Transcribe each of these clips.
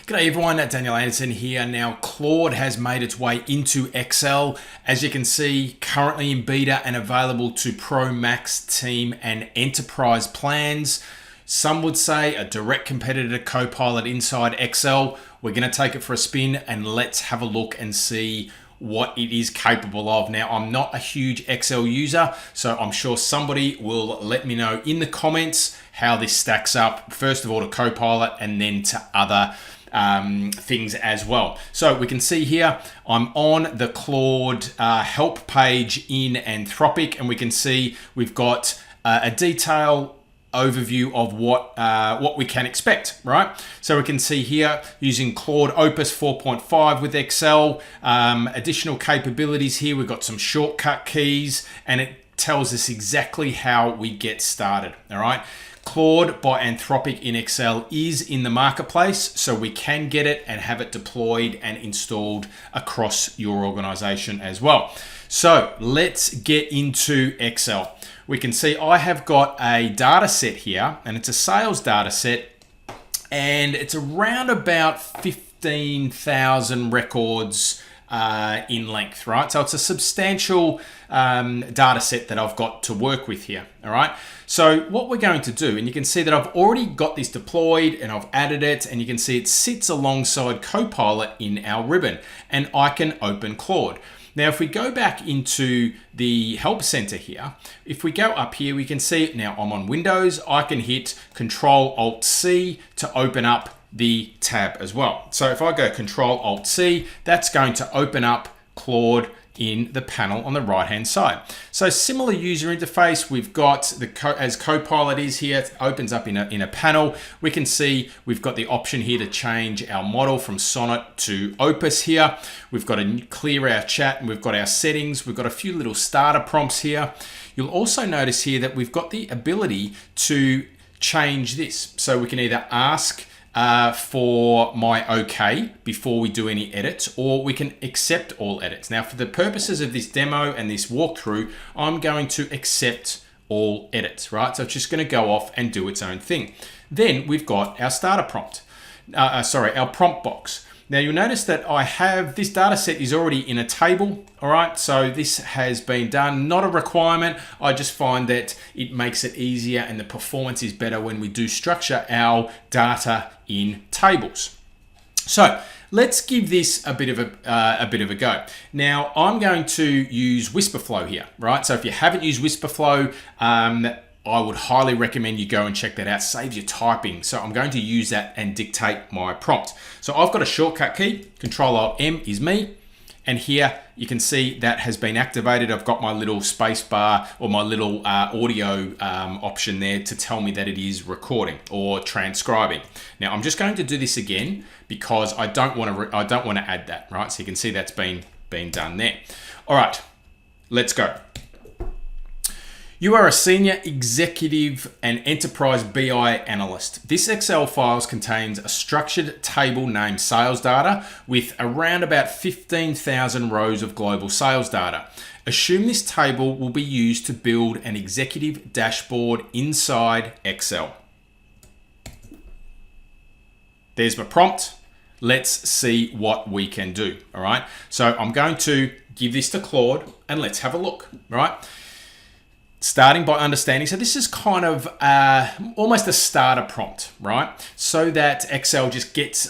G'day everyone, Daniel Anderson here. Now Claude has made its way into Excel. As you can see, currently in beta and available to Pro, Max, Team and Enterprise plans. Some would say a direct competitor to Copilot inside Excel. We're going to take it for a spin and let's have a look and see what it is capable of. Now, I'm not a huge Excel user, so I'm sure somebody will let me know in the comments how this stacks up, first of all to Copilot and then to other things as well. So we can see here, I'm on the Claude help page in Anthropic, and we can see we've got a detail overview of what we can expect, right? So we can see here using Claude Opus 4.5 with Excel, additional capabilities here. We've got some shortcut keys, and it tells us exactly how we get started, all right? Claude by Anthropic in Excel is in the marketplace, so we can get it and have it deployed and installed across your organization as well. So let's get into Excel. We can see I have got a data set here, and it's a sales data set, and it's around about 15,000 records in length, right? So it's a substantial data set that I've got to work with here, all right? So what we're going to do, and you can see that I've already got this deployed and I've added it, and you can see it sits alongside Copilot in our ribbon, and I can open Claude. Now, if we go back into the Help Center here, if we go up here, we can see now I'm on Windows. I can hit Control-Alt-C to open up the tab as well. So if I go Control-Alt-C, that's going to open up Claude in the panel on the right-hand side. So similar user interface, we've got as Copilot is here, it opens up in a panel. We can see we've got the option here to change our model from Sonnet to Opus here. We've got to clear our chat, and we've got our settings. We've got a few little starter prompts here. You'll also notice here that we've got the ability to change this. So we can either ask for my OK before we do any edits, or we can accept all edits. Now, for the purposes of this demo and this walkthrough, I'm going to accept all edits, right? So it's just going to go off and do its own thing. Then we've got our starter prompt, our prompt box. Now you'll notice that I have this data set is already in a table, all right? So this has been done, not a requirement. I just find that it makes it easier and the performance is better when we do structure our data in tables. So let's give this a bit of a go. Now I'm going to use Whisperflow here, right? So if you haven't used Whisperflow, I would highly recommend you go and check that out. Saves you typing. So I'm going to use that and dictate my prompt. So I've got a shortcut key, Control-Alt-M is me. And here you can see that has been activated. I've got my little space bar or my little audio option there to tell me that it is recording or transcribing. Now I'm just going to do this again because I don't want to add that, right? So you can see that's been done there. All right, let's go. You are a senior executive and enterprise BI analyst. This Excel files contains a structured table named sales data with around about 15,000 rows of global sales data. Assume this table will be used to build an executive dashboard inside Excel. There's my prompt. Let's see what we can do, all right? So I'm going to give this to Claude and let's have a look, all right? Starting by understanding, so this is kind of almost a starter prompt, right? So that Excel just gets,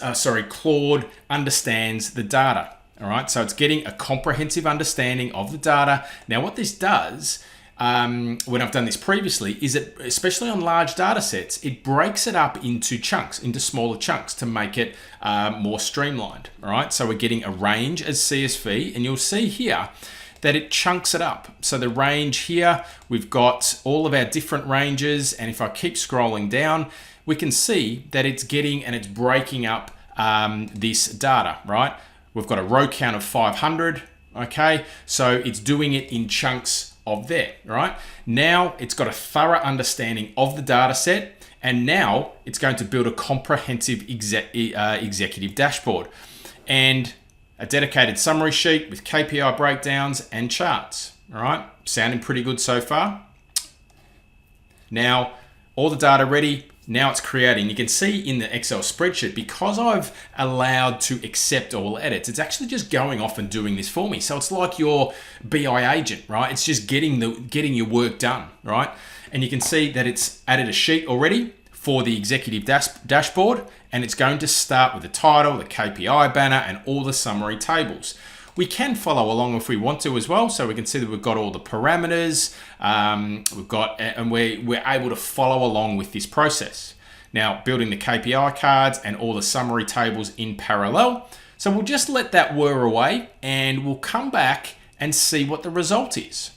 Claude understands the data, all right? So it's getting a comprehensive understanding of the data. Now what this does, when I've done this previously, is it, especially on large data sets, it breaks it up into chunks, into smaller chunks to make it more streamlined, all right? So we're getting a range as CSV, and you'll see here that it chunks it up. So the range here, we've got all of our different ranges, and if I keep scrolling down, we can see that it's getting and it's breaking up this data, right? We've got a row count of 500, okay? So it's doing it in chunks of there, right? Now it's got a thorough understanding of the data set, and now it's going to build a comprehensive executive dashboard. And a dedicated summary sheet with KPI breakdowns and charts. All right, sounding pretty good so far. Now, all the data ready, now it's creating. You can see in the Excel spreadsheet, because I've allowed to accept all edits, it's actually just going off and doing this for me. So it's like your BI agent, right? It's just getting your work done, right? And you can see that it's added a sheet already for the executive dashboard, and it's going to start with the title, the KPI banner, and all the summary tables. We can follow along if we want to as well. So we can see that we've got all the parameters, and we're able to follow along with this process. Now, building the KPI cards and all the summary tables in parallel. So we'll just let that whir away and we'll come back and see what the result is.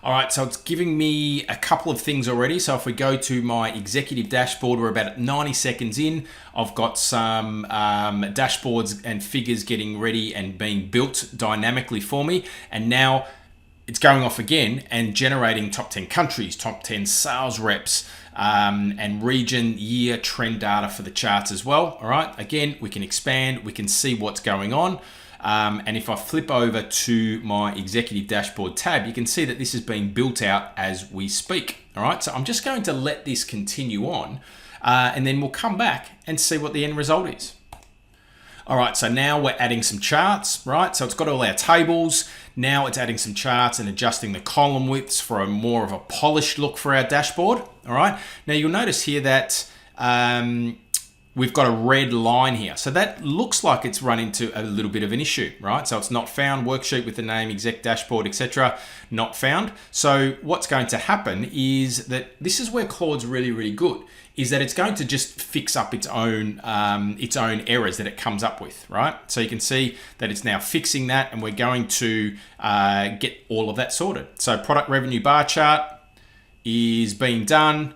All right, so it's giving me a couple of things already. So if we go to my executive dashboard, we're about 90 seconds in. I've got some dashboards and figures getting ready and being built dynamically for me. And now it's going off again and generating top 10 countries, top 10 sales reps, and region, year, trend data for the charts as well. All right, again, we can expand, we can see what's going on. And if I flip over to my executive dashboard tab, you can see that this is being built out as we speak. All right, so I'm just going to let this continue on, and then we'll come back and see what the end result is. All right, so now we're adding some charts, right? So it's got all our tables. Now it's adding some charts and adjusting the column widths for a more of a polished look for our dashboard. All right, now you'll notice here that we've got a red line here. So that looks like it's run into a little bit of an issue, right? So it's not found, worksheet with the name, exec dashboard, etc. Not found. So what's going to happen is that this is where Claude's really, really good, is that it's going to just fix up its own errors that it comes up with, right? So you can see that it's now fixing that, and we're going to get all of that sorted. So product revenue bar chart is being done.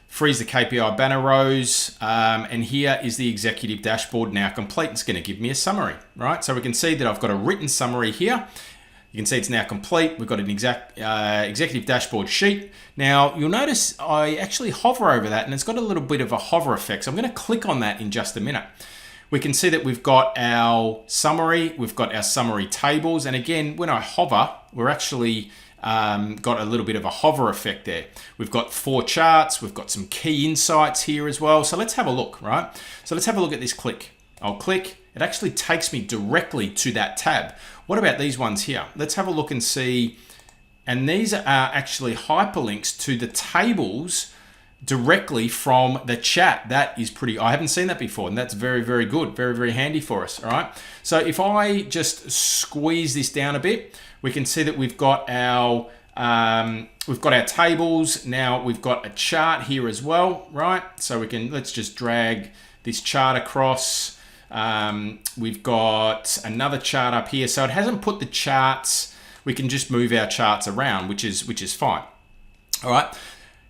Freeze the KPI banner rows, and here is the executive dashboard now complete. It's going to give me a summary, right? So we can see that I've got a written summary here. You can see it's now complete. We've got an executive dashboard sheet. Now you'll notice I actually hover over that, and it's got a little bit of a hover effect. So I'm going to click on that in just a minute. We can see that we've got our summary, we've got our summary tables, and again, when I hover, we're actually got a little bit of a hover effect there. We've got 4 charts, we've got some key insights here as well. So let's have a look, right? So let's have a look at this click. I'll click, it actually takes me directly to that tab. What about these ones here? Let's have a look and see. And these are actually hyperlinks to the tables directly from the chat. That is pretty, I haven't seen that before, and that's very, very good. Very, very handy for us, all right? So if I just squeeze this down a bit, we can see that we've got our tables. Now we've got a chart here as well, right? So let's just drag this chart across. We've got another chart up here. So it hasn't put the charts. We can just move our charts around, which is fine. All right.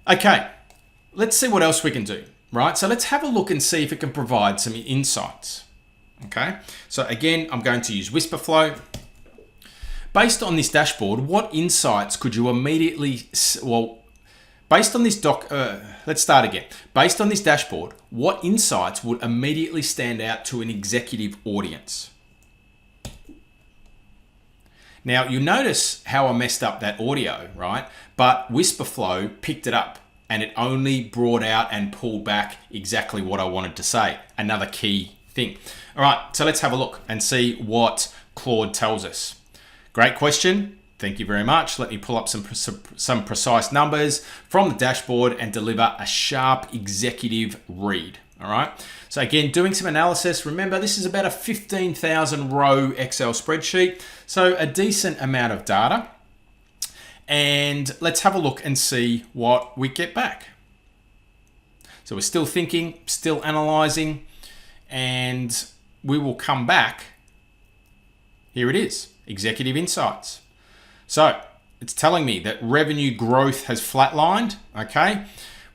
Okay. Let's see what else we can do, right? So let's have a look and see if it can provide some insights. Okay. So again, I'm going to use Whisperflow. Based on this dashboard, what insights could you immediately, based on this let's start again. Based on this dashboard, what insights would immediately stand out to an executive audience? Now, you notice how I messed up that audio, right? But Whisperflow picked it up, and it only brought out and pulled back exactly what I wanted to say. Another key thing. All right, so let's have a look and see what Claude tells us. Great question. Thank you very much. Let me pull up some precise numbers from the dashboard and deliver a sharp executive read. All right. So again, doing some analysis. Remember, this is about a 15,000 row Excel spreadsheet. So a decent amount of data. And let's have a look and see what we get back. So we're still thinking, still analyzing, and we will come back. Here it is. Executive insights. So it's telling me that revenue growth has flatlined. Okay,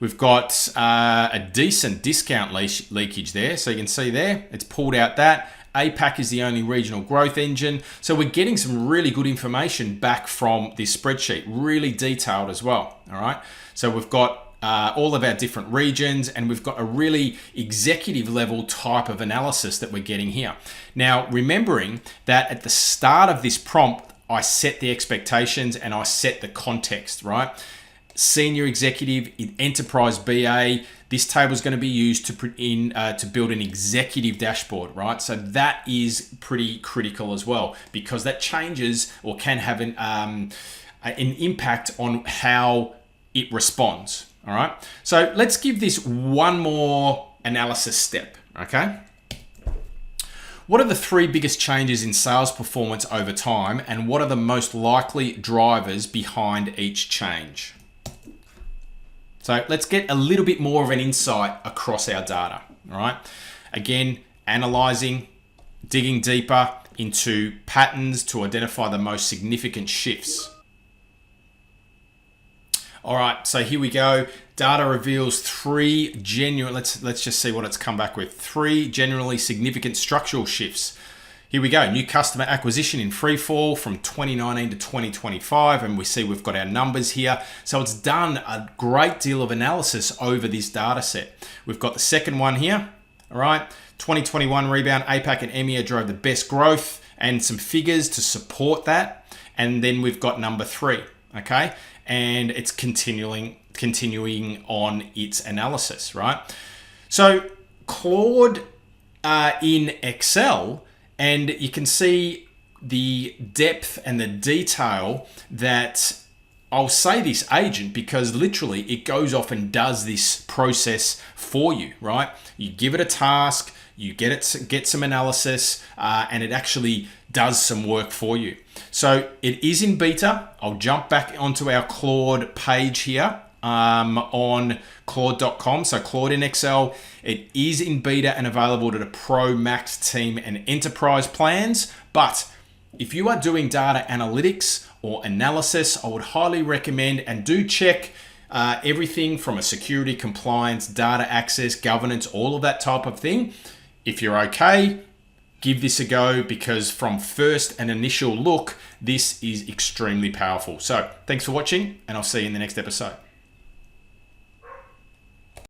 we've got a decent discount leakage there. So you can see there, it's pulled out that. APAC is the only regional growth engine. So we're getting some really good information back from this spreadsheet, really detailed as well. All right, so we've got all of our different regions, and we've got a really executive level type of analysis that we're getting here. Now, remembering that at the start of this prompt, I set the expectations and I set the context, right? Senior executive, enterprise BA, this table is going to be used to build an executive dashboard, right? So that is pretty critical as well, because that changes or can have an impact on how it responds. All right. So let's give this one more analysis step. Okay. What are the 3 biggest changes in sales performance over time, and what are the most likely drivers behind each change? So let's get a little bit more of an insight across our data, all right? Again, analyzing, digging deeper into patterns to identify the most significant shifts. All right, so here we go. Data reveals 3 genuine, let's just see what it's come back with. 3 generally significant structural shifts. Here we go, new customer acquisition in free fall from 2019 to 2025, and we see we've got our numbers here. So it's done a great deal of analysis over this data set. We've got the second one here, all right? 2021 rebound, APAC and EMEA drove the best growth and some figures to support that. And then we've got number 3, okay? And it's continuing on its analysis, right? So Claude in Excel, and you can see the depth and the detail that I'll say this agent, because literally it goes off and does this process for you, right? You give it a task, you get some analysis, and it actually does some work for you. So it is in beta. I'll jump back onto our Claude page here on Claude.com. So Claude in Excel, it is in beta and available to the Pro, Max, Team, and Enterprise plans. But if you are doing data analytics or analysis, I would highly recommend and do check everything from a security, compliance, data access, governance, all of that type of thing. If you're okay, give this a go, because from first and initial look, this is extremely powerful. So thanks for watching, and I'll see you in the next episode.